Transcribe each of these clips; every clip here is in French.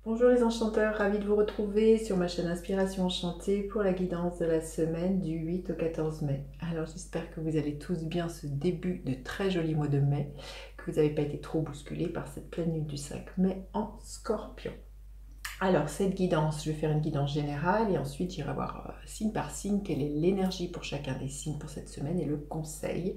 Bonjour les enchanteurs, ravi de vous retrouver sur ma chaîne Inspiration Enchantée pour la guidance de la semaine du 8 au 14 mai. Alors j'espère que vous allez tous bien ce début de très joli mois de mai, que vous n'avez pas été trop bousculés par cette pleine lune du 5 mai en Scorpion. Alors cette guidance, je vais faire une guidance générale et ensuite j'irai voir signe par signe quelle est l'énergie pour chacun des signes pour cette semaine et le conseil.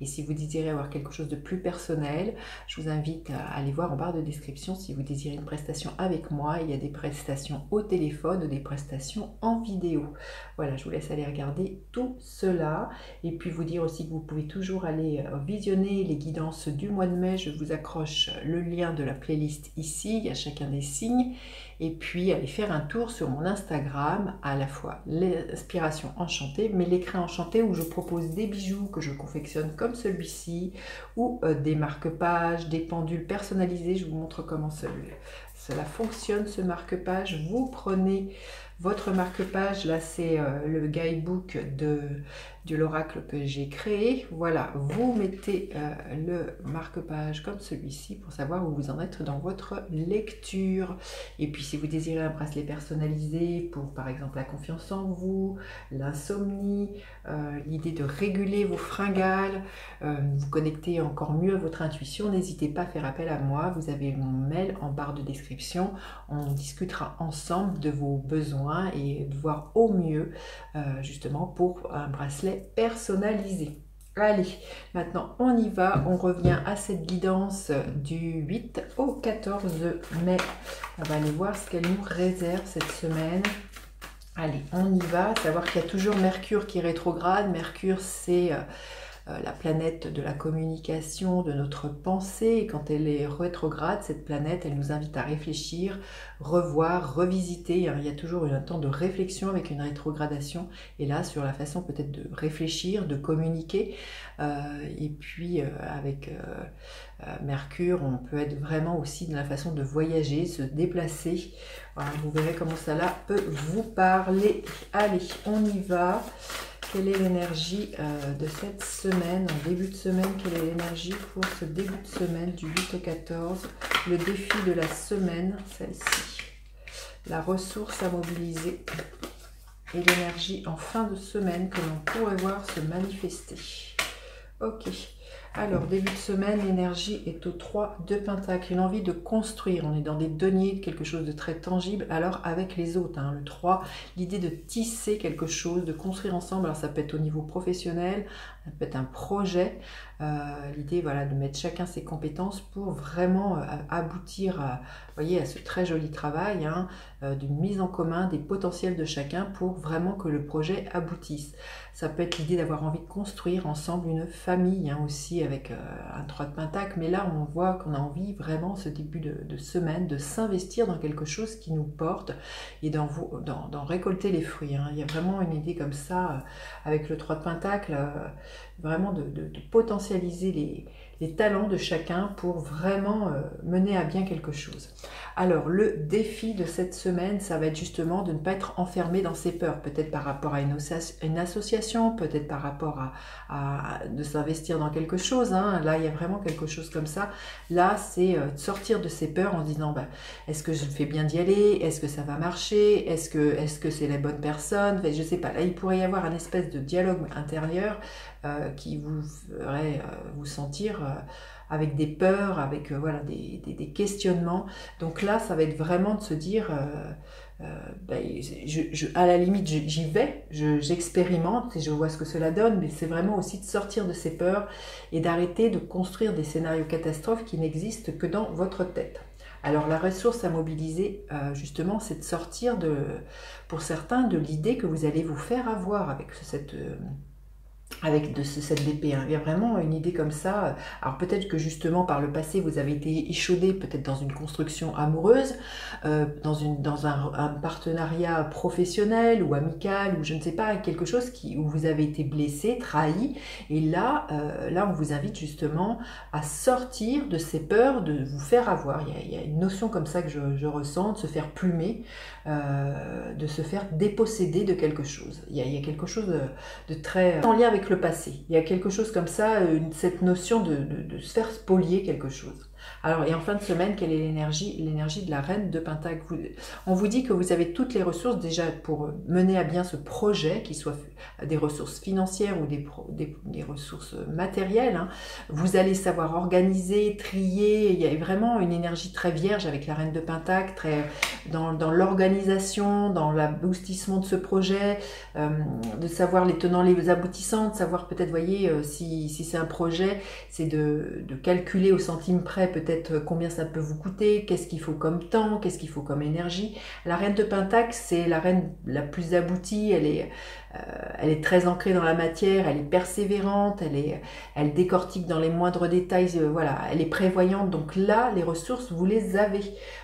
Et si vous désirez avoir quelque chose de plus personnel, je vous invite à aller voir en barre de description si vous désirez une prestation avec moi. Il y a des prestations au téléphone ou des prestations en vidéo. Voilà, je vous laisse aller regarder tout cela et puis vous dire aussi que vous pouvez toujours aller visionner les guidances du mois de mai. Je vous accroche le lien de la playlist ici, il y a chacun des signes. Et puis aller faire un tour sur mon Instagram, à la fois l'inspiration enchantée, mais l'écrin enchanté où je propose des bijoux que je confectionne comme celui-ci, ou des marque-pages, des pendules personnalisées. Je vous montre comment cela fonctionne, ce marque-page. Vous prenez votre marque-page, là c'est le guidebook de l'oracle que j'ai créé. Voilà, vous mettez le marque-page comme celui-ci pour savoir où vous en êtes dans votre lecture. Et puis si vous désirez un bracelet personnalisé pour par exemple la confiance en vous, l'insomnie, l'idée de réguler vos fringales, vous connecter encore mieux à votre intuition, n'hésitez pas à faire appel à moi. Vous avez mon mail en barre de description. On discutera ensemble de vos besoins et de voir au mieux justement pour un bracelet personnalisé. Allez, maintenant on y va, on revient à cette guidance du 8 au 14 mai. On va aller voir ce qu'elle nous réserve cette semaine. Allez, on y va, savoir qu'il y a toujours Mercure qui est rétrograde. Mercure, c'est la planète de la communication, de notre pensée. Et quand elle est rétrograde, cette planète, elle nous invite à réfléchir, revoir, revisiter. Il y a toujours un temps de réflexion avec une rétrogradation. Et là, sur la façon peut-être de réfléchir, de communiquer. Et puis, avec Mercure, on peut être vraiment aussi dans la façon de voyager, se déplacer. Voilà, vous verrez comment cela peut vous parler. Allez, on y va. Quelle est l'énergie de cette semaine, en début de semaine? Quelle est l'énergie pour ce début de semaine du 8 au 14? Le défi de la semaine, celle-ci. La ressource à mobiliser. Et l'énergie en fin de semaine que l'on pourrait voir se manifester. Ok. Alors, début de semaine, l'énergie est au 3 de Pentacle. Une envie de construire. On est dans des deniers, quelque chose de très tangible. Alors, avec les autres, hein, le 3, l'idée de tisser quelque chose, de construire ensemble. Alors, ça peut être au niveau professionnel, ça peut être un projet. L'idée, voilà, de mettre chacun ses compétences pour vraiment aboutir à ce très joli travail, hein, d'une mise en commun des potentiels de chacun pour vraiment que le projet aboutisse. Ça peut être l'idée d'avoir envie de construire ensemble une famille, hein, aussi avec un 3 de Pentacle, mais là on voit qu'on a envie vraiment ce début de semaine de s'investir dans quelque chose qui nous porte et d'en récolter les fruits, hein. Il y a vraiment une idée comme ça avec le 3 de Pentacle, vraiment de potentialiser les talents de chacun pour vraiment mener à bien quelque chose. Alors le défi de cette semaine, ça va être justement de ne pas être enfermé dans ses peurs, peut-être par rapport à une association, peut-être par rapport de s'investir dans quelque chose, hein. Là il y a vraiment quelque chose comme ça. Là c'est de sortir de ses peurs en se disant est-ce que je fais bien d'y aller, est-ce que ça va marcher, est-ce que c'est la bonne personne, enfin, je sais pas. Là il pourrait y avoir un espèce de dialogue intérieur qui vous ferait vous sentir avec des peurs, avec voilà, des questionnements. Donc là, ça va être vraiment de se dire, à la limite, j'y vais, j'expérimente et je vois ce que cela donne, mais c'est vraiment aussi de sortir de ces peurs et d'arrêter de construire des scénarios catastrophes qui n'existent que dans votre tête. Alors la ressource à mobiliser, justement, c'est de sortir, pour certains, de l'idée que vous allez vous faire avoir avec cette 7 d'épée, hein. Il y a vraiment une idée comme ça. Alors peut-être que justement par le passé vous avez été échaudé peut-être dans une construction amoureuse, dans un partenariat professionnel ou amical ou je ne sais pas, quelque chose où vous avez été blessé, trahi. Et là, on vous invite justement à sortir de ces peurs de vous faire avoir. Il y a une notion comme ça que je ressens, de se faire plumer, de se faire déposséder de quelque chose. Il y a quelque chose de très en lien avec le passé. Il y a quelque chose comme ça, cette notion de se faire spolier quelque chose. Alors, et en fin de semaine, quelle est l'énergie? L'énergie de la reine de Pentacle. On vous dit que vous avez toutes les ressources déjà pour mener à bien ce projet, qu'il soit des ressources financières ou des ressources matérielles. Hein. Vous allez savoir organiser, trier. Il y a vraiment une énergie très vierge avec la reine de Pentacle, très dans l'organisation, dans l'aboutissement de ce projet, de savoir les tenants, les aboutissants, de savoir peut-être, voyez, si c'est un projet, c'est de calculer au centime près peut-être combien ça peut vous coûter, qu'est-ce qu'il faut comme temps, qu'est-ce qu'il faut comme énergie. La reine de Pentacle, c'est la reine la plus aboutie, elle est très ancrée dans la matière, elle est persévérante, elle décortique dans les moindres détails, voilà, elle est prévoyante. Donc là, les ressources, vous les avez.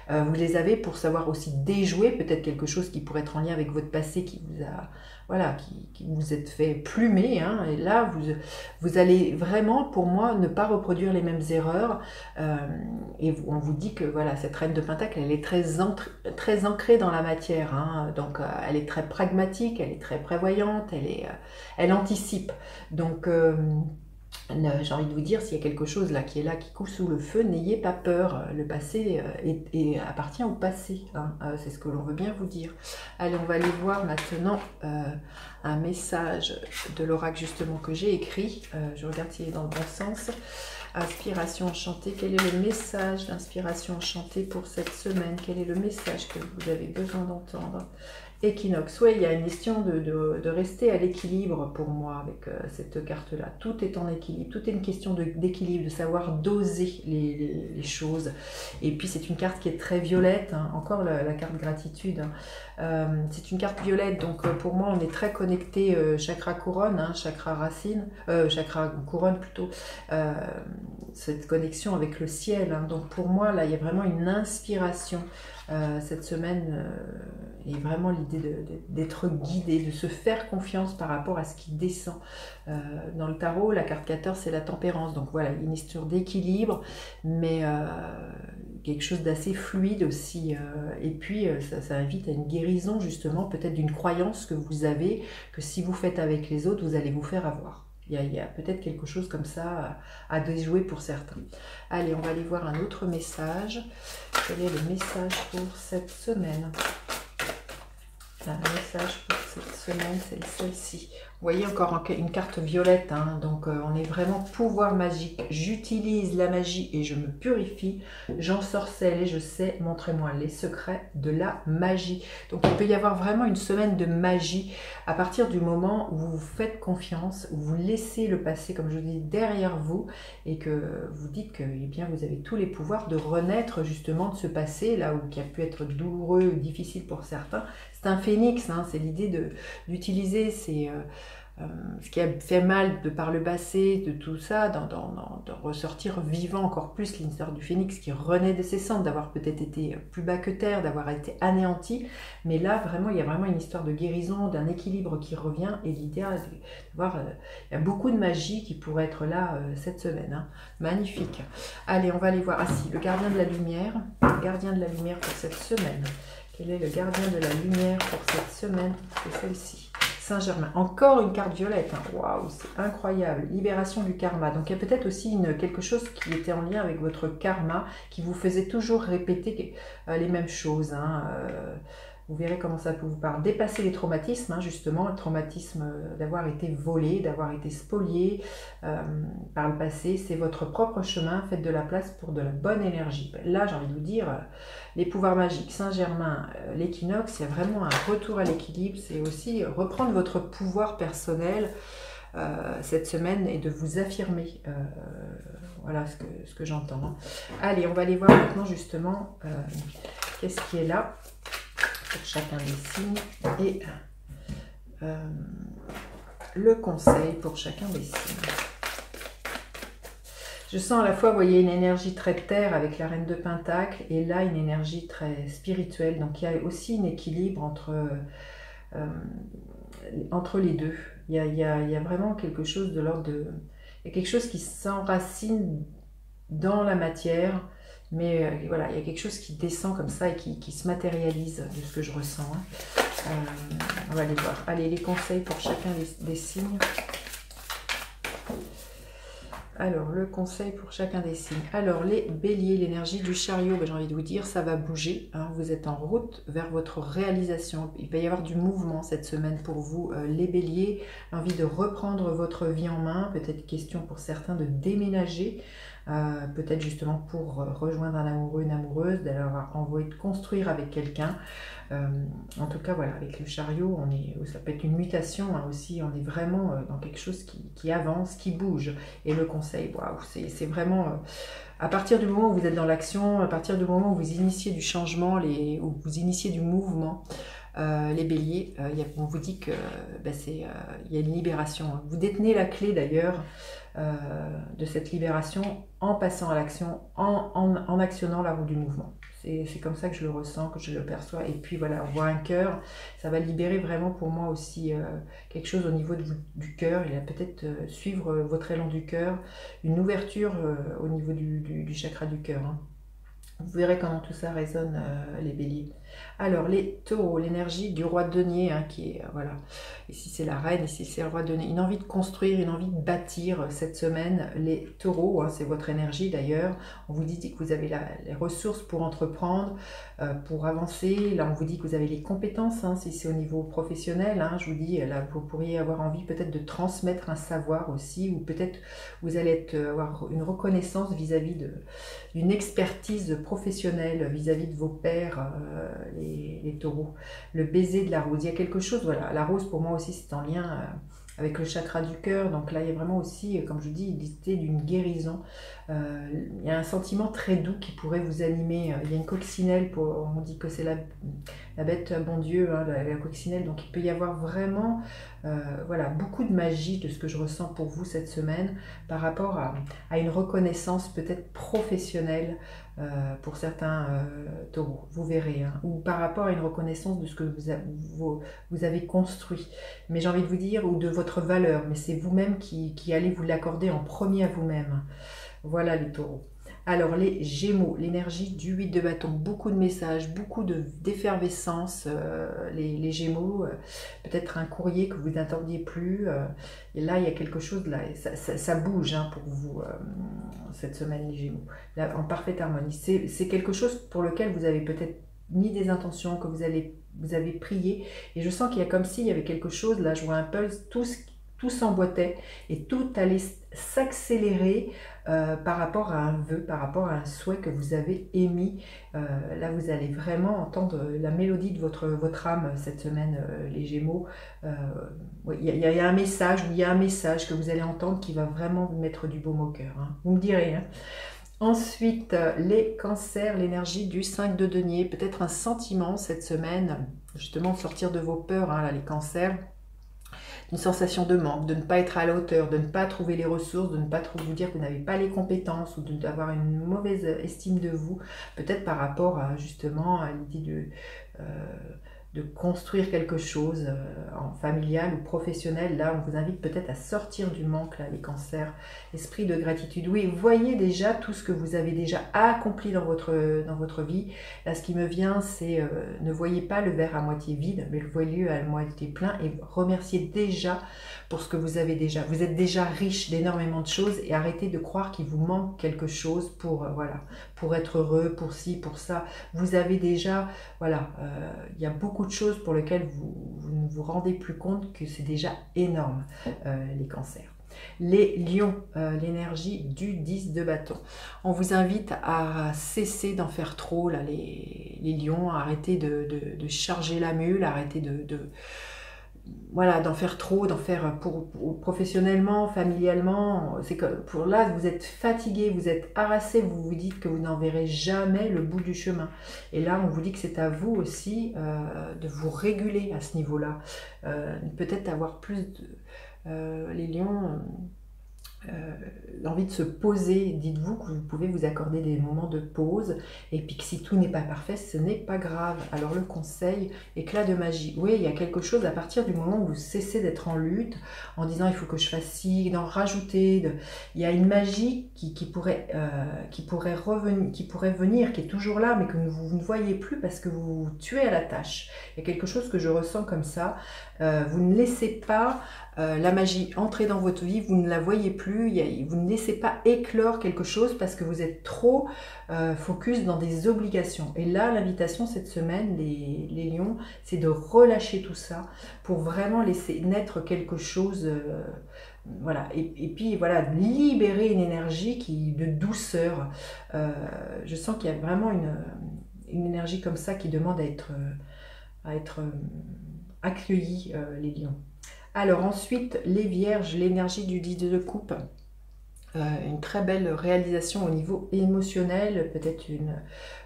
Vous les avez pour savoir aussi déjouer peut-être quelque chose qui pourrait être en lien avec votre passé qui vous a, voilà, qui vous êtes fait plumer. Hein, et là, vous allez vraiment, pour moi, ne pas reproduire les mêmes erreurs. Et on vous dit que voilà, cette reine de Pentacle, elle est très ancrée dans la matière. Hein, donc, elle est très pragmatique, elle est très prévoyante, elle anticipe. Donc, j'ai envie de vous dire, s'il y a quelque chose là, qui coule sous le feu, n'ayez pas peur. Le passé appartient au passé. Hein. C'est ce que l'on veut bien vous dire. Allez, on va aller voir maintenant un message de l'oracle justement que j'ai écrit. Je regarde s'il est dans le bon sens. Inspiration enchantée. Quel est le message d'inspiration enchantée pour cette semaine? Quel est le message que vous avez besoin d'entendre? Équinoxe, oui, il y a une question de rester à l'équilibre pour moi avec cette carte-là. Tout est en équilibre, tout est une question d'équilibre, de savoir doser les choses. Et puis c'est une carte qui est très violette, hein, encore la carte gratitude. Hein. C'est une carte violette, donc pour moi on est très connecté chakra couronne, hein, chakra racine, chakra couronne plutôt, cette connexion avec le ciel. Hein. Donc pour moi là il y a vraiment une inspiration. Cette semaine est vraiment l'idée d'être guidé, de se faire confiance par rapport à ce qui descend. Dans le tarot, la carte 14, c'est la tempérance. Donc voilà, une histoire d'équilibre, mais quelque chose d'assez fluide aussi. Et puis, ça invite à une guérison, justement, peut-être d'une croyance que vous avez, que si vous faites avec les autres, vous allez vous faire avoir. Il y a peut-être quelque chose comme ça à déjouer pour certains. Allez, on va aller voir un autre message. Quel est le message pour cette semaine? Un message pour cette semaine, c'est celle-ci. Vous voyez encore une carte violette, hein, donc on est vraiment pouvoir magique. J'utilise la magie et je me purifie. J'ensorcelle et je sais, montrez-moi les secrets de la magie. Donc il peut y avoir vraiment une semaine de magie à partir du moment où vous vous faites confiance, où vous laissez le passé, comme je vous dis, derrière vous et que vous dites que eh bien, vous avez tous les pouvoirs de renaître justement de ce passé, là où qui a pu être douloureux ou difficile pour certains. C'est un phénix, hein, c'est l'idée d'utiliser ce qui a fait mal de par le passé, de tout ça, de ressortir vivant encore plus l'histoire du phénix qui renaît de ses cendres, d'avoir peut-être été plus bas que terre, d'avoir été anéanti. Mais là, vraiment, il y a vraiment une histoire de guérison, d'un équilibre qui revient. Et l'idée de voir, il y a beaucoup de magie qui pourrait être là cette semaine. Hein. Magnifique. Allez, on va aller voir. Ah si, le gardien de la lumière. Le gardien de la lumière pour cette semaine. Quel est le gardien de la lumière pour cette semaine? C'est celle-ci. Saint-Germain. Encore une carte violette. Hein. Waouh, c'est incroyable. Libération du karma. Donc il y a peut-être aussi quelque chose qui était en lien avec votre karma, qui vous faisait toujours répéter les mêmes choses. Hein. Vous verrez comment ça peut vous parler. Dépasser les traumatismes, hein, justement, le traumatisme d'avoir été volé, d'avoir été spolié par le passé. C'est votre propre chemin, faites de la place pour de la bonne énergie. Là, j'ai envie de vous dire, les pouvoirs magiques, Saint-Germain, l'équinoxe, il y a vraiment un retour à l'équilibre. C'est aussi reprendre votre pouvoir personnel cette semaine et de vous affirmer. Voilà ce que j'entends. Hein. Allez, on va aller voir maintenant justement qu'est-ce qui est là pour chacun des signes et le conseil pour chacun des signes. Je sens à la fois, vous voyez, une énergie très terre avec la reine de Pentacle et là une énergie très spirituelle. Donc il y a aussi un équilibre entre les deux. Il y a vraiment quelque chose de l'ordre de... Il y a quelque chose qui s'enracine dans la matière, mais voilà, il y a quelque chose qui descend comme ça et qui se matérialise de ce que je ressens. Hein. On va aller voir. Allez, les conseils pour chacun des signes. Alors, le conseil pour chacun des signes. Alors, les béliers, l'énergie du chariot, j'ai envie de vous dire, ça va bouger. Hein, vous êtes en route vers votre réalisation. Il va y avoir du mouvement cette semaine pour vous, les béliers. L'envie de reprendre votre vie en main. Peut-être question pour certains de déménager. Peut-être justement pour rejoindre un amoureux, une amoureuse, d'avoir envie de construire avec quelqu'un. En tout cas, voilà, avec le chariot, ça peut être une mutation hein, aussi. On est vraiment dans quelque chose qui avance, qui bouge. Et le conseil, waouh, c'est vraiment à partir du moment où vous êtes dans l'action, à partir du moment où vous initiez du changement, où vous initiez du mouvement, les béliers, on vous dit que il y a une libération. Vous détenez la clé d'ailleurs de cette libération en passant à l'action, en actionnant la roue du mouvement. C'est comme ça que je le ressens, que je le perçois. Et puis voilà, on voit un cœur, ça va libérer vraiment pour moi aussi quelque chose au niveau du cœur. Il va peut-être suivre votre élan du cœur, une ouverture au niveau du chakra du cœur. Hein. Vous verrez comment tout ça résonne, les béliers. Alors, les taureaux, l'énergie du roi de denier, hein, qui est, voilà, ici c'est la reine, ici c'est le roi de denier. Une envie de construire, une envie de bâtir cette semaine. Les taureaux, hein, c'est votre énergie d'ailleurs. On vous dit que vous avez les ressources pour entreprendre, pour avancer. Là, on vous dit que vous avez les compétences, hein, si c'est au niveau professionnel. Hein, je vous dis, là, vous pourriez avoir envie peut-être de transmettre un savoir aussi, ou peut-être vous allez avoir une reconnaissance vis-à-vis d'une expertise professionnelle vis-à-vis de vos pairs, les taureaux. Le baiser de la rose, il y a quelque chose, voilà, la rose pour moi aussi c'est en lien avec le chakra du cœur, donc là il y a vraiment aussi, comme je dis, l'idée d'une guérison. Il y a un sentiment très doux qui pourrait vous animer. Il y a une coccinelle, on dit que c'est la bête bon Dieu, hein, la coccinelle, donc il peut y avoir vraiment voilà, beaucoup de magie de ce que je ressens pour vous cette semaine par rapport à une reconnaissance peut-être professionnelle pour certains taureaux, vous verrez, hein, ou par rapport à une reconnaissance de ce que vous avez construit. Mais j'ai envie de vous dire, ou de votre valeur, mais c'est vous-même qui allez vous l'accorder en premier à vous-même. Voilà les taureaux. Alors les gémeaux, l'énergie du 8 de bâton, beaucoup de messages, beaucoup d'effervescence, les gémeaux, peut-être un courrier que vous n'attendiez plus, et là il y a quelque chose, là, ça bouge hein, pour vous cette semaine les gémeaux, là, en parfaite harmonie. C'est quelque chose pour lequel vous avez peut-être mis des intentions, que vous avez prié, et je sens qu'il y a comme s'il y avait quelque chose, là je vois un pulse, tout s'emboîtait et tout allait s'accélérer par rapport à un vœu, par rapport à un souhait que vous avez émis. Là, vous allez vraiment entendre la mélodie de votre âme cette semaine, les Gémeaux. Il y a un message, il y a un message que vous allez entendre qui va vraiment vous mettre du baume au cœur. Hein. Vous me direz. Hein. Ensuite, les cancers, l'énergie du 5 de denier, peut-être un sentiment cette semaine, justement de sortir de vos peurs, hein, là, les cancers. Une sensation de manque, de ne pas être à la hauteur, de ne pas trouver les ressources, de ne pas vous dire que vous n'avez pas les compétences ou d'avoir une mauvaise estime de vous, peut-être par rapport à justement à l'idée de construire quelque chose en familial ou professionnel. Là, on vous invite peut-être à sortir du manque, là, les cancers, esprit de gratitude. Oui, voyez déjà tout ce que vous avez déjà accompli dans votre vie. Là, ce qui me vient, c'est ne voyez pas le verre à moitié vide, mais voyez-le à moitié plein et remerciez déjà pour ce que vous avez déjà. Vous êtes déjà riche d'énormément de choses et arrêtez de croire qu'il vous manque quelque chose pour, voilà, pour être heureux, pour ci, pour ça. Vous avez déjà, voilà, il y a beaucoup de choses pour lesquelles vous ne vous rendez plus compte que c'est déjà énorme, les cancers. Les lions, l'énergie du 10 de bâton. On vous invite à cesser d'en faire trop, là, les lions, à arrêter de charger la mule, arrêter voilà, d'en faire trop, d'en faire professionnellement, familialement. C'est que pour là, vous êtes fatigué, vous êtes harassé, vous vous dites que vous n'en verrez jamais le bout du chemin. Et là, on vous dit que c'est à vous aussi de vous réguler à ce niveau-là. Peut-être avoir plus les lions... l'envie de se poser, dites-vous que vous pouvez vous accorder des moments de pause et puis que si tout n'est pas parfait, ce n'est pas grave. Alors le conseil, éclat de magie. Oui, il y a quelque chose à partir du moment où vous cessez d'être en lutte, en disant il faut que je fasse ci, d'en rajouter. Il y a une magie qui pourrait revenir, qui pourrait venir, qui est toujours là, mais que vous ne voyez plus parce que vous vous tuez à la tâche. Il y a quelque chose que je ressens comme ça. Vous ne laissez pas la magie entrer dans votre vie, vous ne la voyez plus. plus, vous ne laissez pas éclore quelque chose parce que vous êtes trop focus dans des obligations. Et là, l'invitation cette semaine, les lions, c'est de relâcher tout ça pour vraiment laisser naître quelque chose, voilà. Et puis voilà, libérer une énergie de douceur. Je sens qu'il y a vraiment une énergie comme ça qui demande à être accueillie, les lions. Alors ensuite, les vierges, l'énergie du 10 de coupe. Une très belle réalisation au niveau émotionnel, peut-être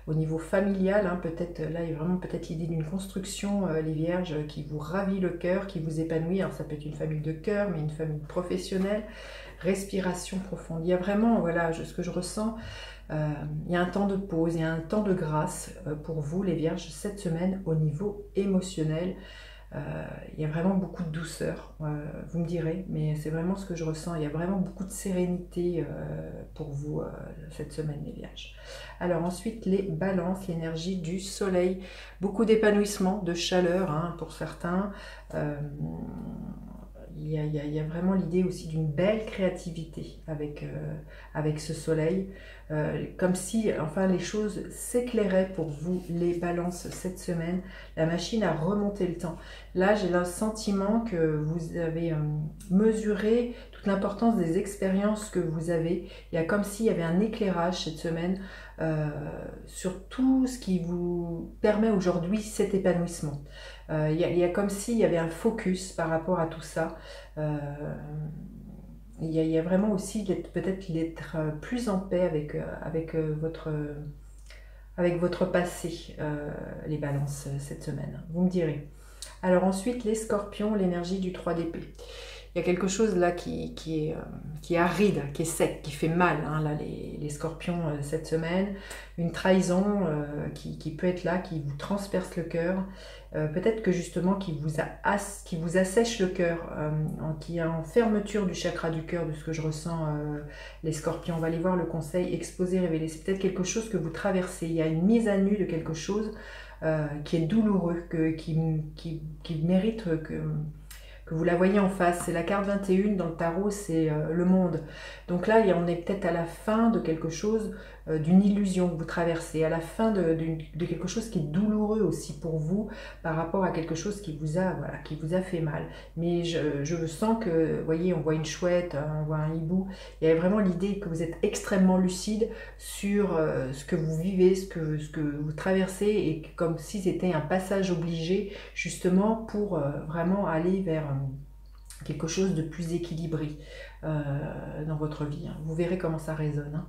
au niveau familial, hein, peut-être là il y a vraiment peut-être l'idée d'une construction, les vierges, qui vous ravit le cœur, qui vous épanouit. Alors ça peut être une famille de cœur, mais une famille professionnelle, respiration profonde. Il y a vraiment, voilà, ce que je ressens, il y a un temps de pause, il y a un temps de grâce pour vous les vierges cette semaine au niveau émotionnel. Il y a vraiment beaucoup de douceur, vous me direz, mais c'est vraiment ce que je ressens. Il y a vraiment beaucoup de sérénité pour vous cette semaine, les vierges. Alors ensuite, les balances, l'énergie du soleil, beaucoup d'épanouissement, de chaleur, hein, pour certains. Il y a vraiment l'idée aussi d'une belle créativité avec ce soleil, comme si enfin les choses s'éclairaient pour vous les balances cette semaine. La machine a remonté le temps. Là j'ai le sentiment que vous avez mesuré toute l'importance des expériences que vous avez. Il y a comme s'il y avait un éclairage cette semaine sur tout ce qui vous permet aujourd'hui cet épanouissement. Il y a comme s'il y avait un focus par rapport à tout ça. Il y a vraiment aussi peut-être d'être plus en paix avec votre passé, les balances cette semaine. Vous me direz. Alors ensuite, les scorpions, l'énergie du 3 d'épée. Il y a quelque chose là qui est aride, qui est sec, qui fait mal, hein, là, les scorpions cette semaine. Une trahison qui peut être là, qui vous transperce le cœur. Peut-être que justement qui vous assèche le cœur, qui est en fermeture du chakra du cœur, de ce que je ressens, les scorpions. On va aller voir le conseil exposé, révélé. C'est peut-être quelque chose que vous traversez. Il y a une mise à nu de quelque chose qui est douloureux, qui mérite que vous la voyez en face. C'est la carte 21 dans le tarot, c'est le monde. Donc là, on est peut-être à la fin de quelque chose, d'une illusion que vous traversez, à la fin de quelque chose qui est douloureux aussi pour vous, par rapport à quelque chose qui vous a fait mal. Mais je sens que, vous voyez, on voit une chouette, on voit un hibou. Il y a vraiment l'idée que vous êtes extrêmement lucide sur ce que vous vivez, ce que vous traversez, et comme si c'était un passage obligé, justement, pour vraiment aller vers quelque chose de plus équilibré dans votre vie. Hein. Vous verrez comment ça résonne. Hein.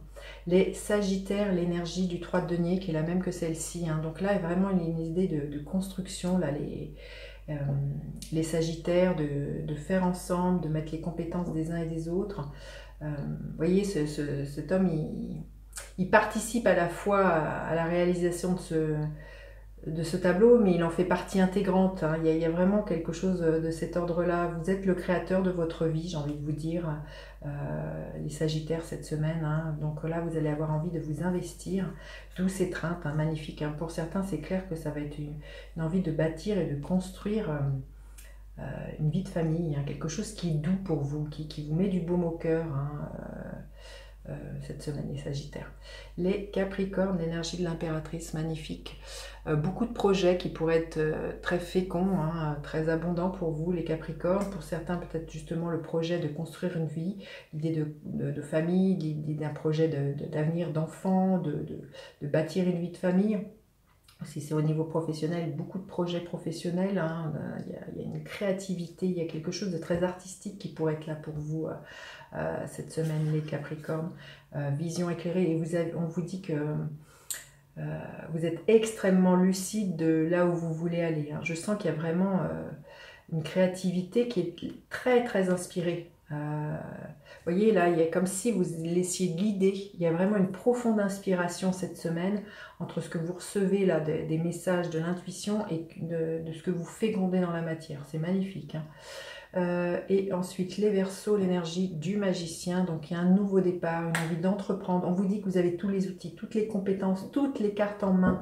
Les Sagittaires, l'énergie du 3 de denier qui est la même que celle-ci. Hein. Donc là, il y a vraiment une idée de construction. Là, les Sagittaires, de faire ensemble, de mettre les compétences des uns et des autres. Vous voyez, cet homme, il participe à la fois à la réalisation de ce tableau, mais il en fait partie intégrante. Hein. Il y a vraiment quelque chose de cet ordre-là. Vous êtes le créateur de votre vie, j'ai envie de vous dire, les Sagittaires cette semaine. Hein. Donc là, vous allez avoir envie de vous investir. Douce étreinte, hein, magnifique. Hein. Pour certains, c'est clair que ça va être une envie de bâtir et de construire une vie de famille, hein. Quelque chose qui est doux pour vous, qui vous met du baume au cœur. Hein. Cette semaine, les Sagittaires. Les Capricornes, l'énergie de l'impératrice, magnifique. Beaucoup de projets qui pourraient être très féconds, hein, très abondants pour vous, les Capricornes. Pour certains, peut-être justement le projet de construire une vie, l'idée de famille, l'idée d'un projet d'avenir d'enfant, de bâtir une vie de famille. Si c'est au niveau professionnel, beaucoup de projets professionnels, hein, il y a une créativité, il y a quelque chose de très artistique qui pourrait être là pour vous cette semaine, les Capricornes. Vision éclairée, et on vous dit que vous êtes extrêmement lucide de là où vous voulez aller. Hein. Je sens qu'il y a vraiment une créativité qui est très très inspirée. Vous voyez là, il y a comme si vous laissiez guider. Il y a vraiment une profonde inspiration cette semaine entre ce que vous recevez là, des messages, de l'intuition, et de ce que vous fécondez dans la matière. C'est magnifique. Hein. Et ensuite les Verseaux, l'énergie du magicien. Donc il y a un nouveau départ, une envie d'entreprendre. On vous dit que vous avez tous les outils, toutes les compétences, toutes les cartes en main,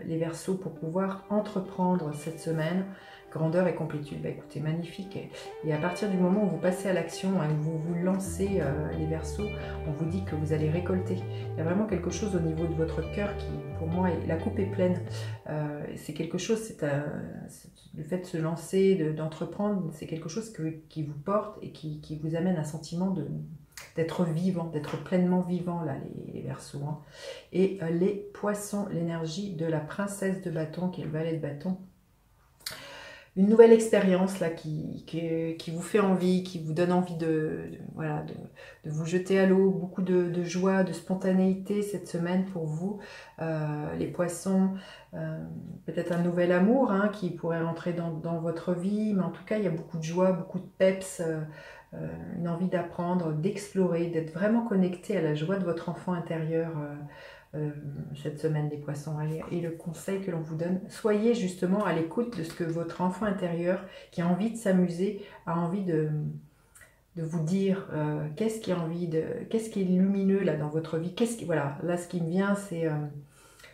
les Verseaux, pour pouvoir entreprendre cette semaine. grandeur et complétude. Bah, écoutez, magnifique. Et à partir du moment où vous passez à l'action, hein, où vous vous lancez les Verseaux, on vous dit que vous allez récolter. Il y a vraiment quelque chose au niveau de votre cœur qui, pour moi, la coupe est pleine. C'est quelque chose, le fait de se lancer, d'entreprendre, c'est quelque chose qui vous porte et qui vous amène un sentiment d'être vivant, d'être pleinement vivant, là, les Verseaux. Hein. Et les Poissons, l'énergie de la princesse de bâton, qui est le valet de bâton. Une nouvelle expérience là qui vous fait envie, qui vous donne envie voilà, de vous jeter à l'eau, beaucoup de joie, de spontanéité cette semaine pour vous, les Poissons, peut-être un nouvel amour hein, qui pourrait rentrer dans votre vie, mais en tout cas il y a beaucoup de joie, beaucoup de peps, une envie d'apprendre, d'explorer, d'être vraiment connecté à la joie de votre enfant intérieur cette semaine des Poissons. Et le conseil que l'on vous donne, soyez justement à l'écoute de ce que votre enfant intérieur qui a envie de s'amuser a envie de vous dire, qu'est-ce qui est lumineux là dans votre vie, voilà, là ce qui me vient c'est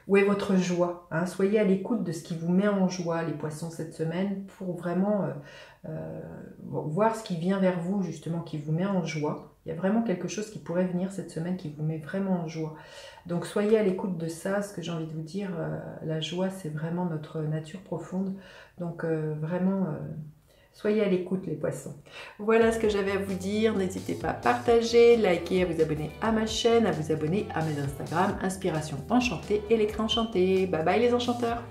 où est votre joie, hein. Soyez à l'écoute de ce qui vous met en joie les Poissons cette semaine pour vraiment voir ce qui vient vers vous justement, qui vous met en joie. Il y a vraiment quelque chose qui pourrait venir cette semaine qui vous met vraiment en joie. Donc soyez à l'écoute de ça, ce que j'ai envie de vous dire, la joie c'est vraiment notre nature profonde. Donc vraiment, soyez à l'écoute les Poissons. Voilà ce que j'avais à vous dire, n'hésitez pas à partager, liker, à vous abonner à ma chaîne, à vous abonner à mes Instagram, Inspiration Enchantée et l'écran enchanté. Bye bye les enchanteurs!